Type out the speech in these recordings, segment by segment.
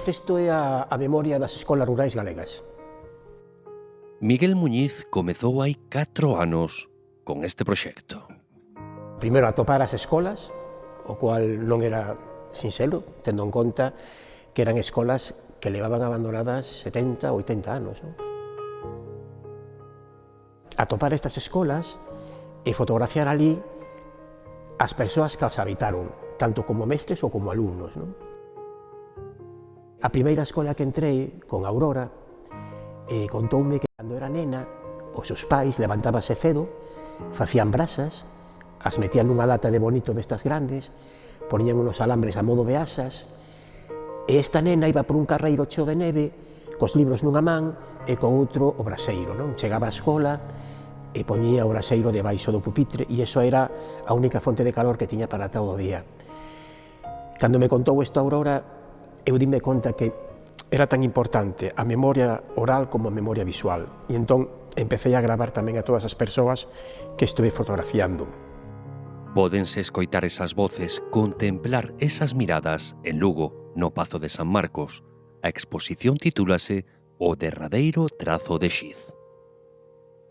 Isto é a memoria das escolas rurais galegas. Miguel Muñiz comezou hai 4 anos con este proxecto. Primeiro atopar as escolas, o cual non era sinxelo, tendo en conta que eran escolas que levaban abandonadas 70 ou 80 anos. Non? Atopar estas escolas e fotografiar ali as persoas que as habitaron, tanto como mestres ou como alumnos. Non? A primeira escola que entrei, con Aurora, contoume que cando era nena, os seus pais levantábase cedo, facían brasas, as metían nunha lata de bonito destas grandes, ponían unos alambres a modo de asas, e esta nena iba por un carreiro cheo de neve, cos libros nunha man e con outro o braseiro. Non? Chegaba á escola e poñía o braseiro debaixo do pupitre, e iso era a única fonte de calor que tiña para todo o día. Cando me contou isto a Aurora, eu dime conta que era tan importante a memoria oral como a memoria visual. E entón empecé a gravar tamén a todas as persoas que estuve fotografiando. Pódense escoitar esas voces, contemplar esas miradas en Lugo, no Pazo de San Marcos. A exposición titúlase O derradeiro trazo de Xiz.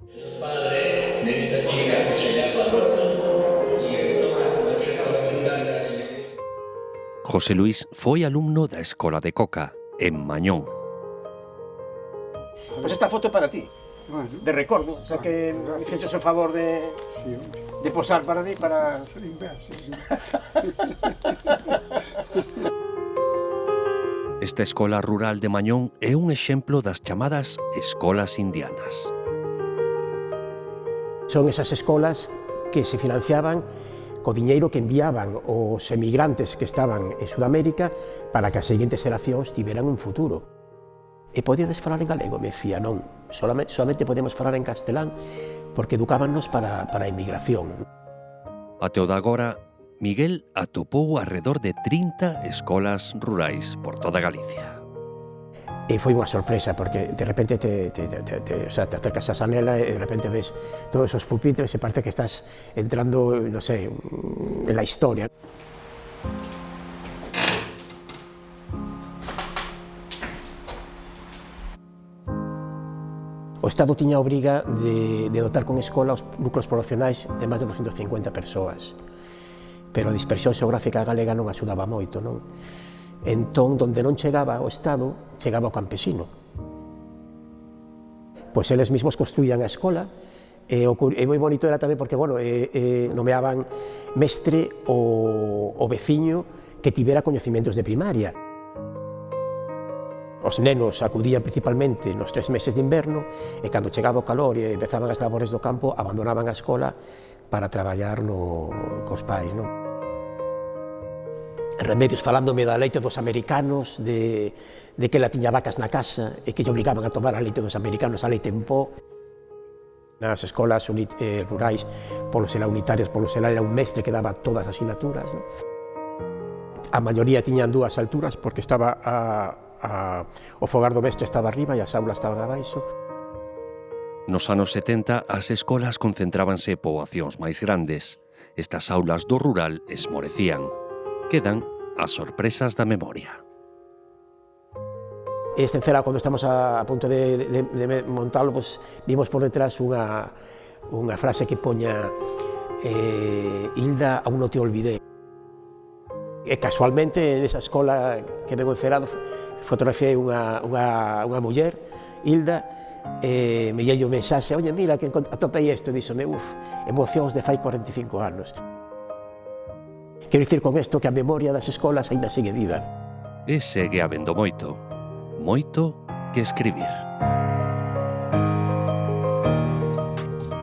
El padre de esta chica que se llama Rosa, y entonces comencé a comentarle. José Luis foi alumno da Escola de Coca, en Mañón. Pois esta foto é para ti, de recordo, xa que me fixes o favor de posar para mí, para... Esta escola rural de Mañón é un exemplo das chamadas escolas indianas. Son esas escolas que se financiaban co diñeiro que enviaban os emigrantes que estaban en Sudamérica para que as seguintes xeracións tiveran un futuro. E podíades falar en galego? Me decía, non, solamente podemos falar en castelán porque educábannos para a emigración. Até o de agora, Miguel atopou alrededor de 30 escolas rurais por toda Galicia. E foi unha sorpresa, porque de repente te acercas a Sanela e de repente ves todos os pupitres e parece que estás entrando, non sei, en la historia. O Estado tiña a obriga de dotar con escola os núcleos poblacionais de máis de 250 persoas, pero a dispersión xeográfica galega non axudaba moito, non? Entón, donde non chegaba o Estado, chegaba o campesino. Pois eles mesmos construían a escola, e moi bonito era tamén porque, bueno, nomeaban mestre o veciño que tivera coñecementos de primaria. Os nenos acudían principalmente nos 3 meses de inverno e cando chegaba o calor e empezaban as labores do campo, abandonaban a escola para traballar cos pais, non? Remedios falándome da leite dos americanos, de que ela tiña vacas na casa e que lle obligaban a tomar a leite dos americanos, a leite en pó. Nas escolas rurais, polo xeral unitarias, polo xeral era un mestre que daba todas as asignaturas, non? A maioría tiñan 2 alturas porque estaba o fogar do mestre estaba arriba e as aulas estaban abaixo. Nos anos 70, as escolas concentrábanse en poboacións máis grandes. Estas aulas do rural esmorecían. Quedan as sorpresas da memoria. Este encerado, cando estamos a punto de montalo, pues, vimos por detrás unha frase que poña Hilda, aún non te olvidé. E casualmente, nesa escola que vengo encerado, fotografiei unha muller, Hilda, e me lle o mensaxe, oye, mira, que atopei isto, e díxome, emocións de fai 45 anos. Quero dicir con isto que a memoria das escolas aínda sigue viva. E segue habendo moito que escribir.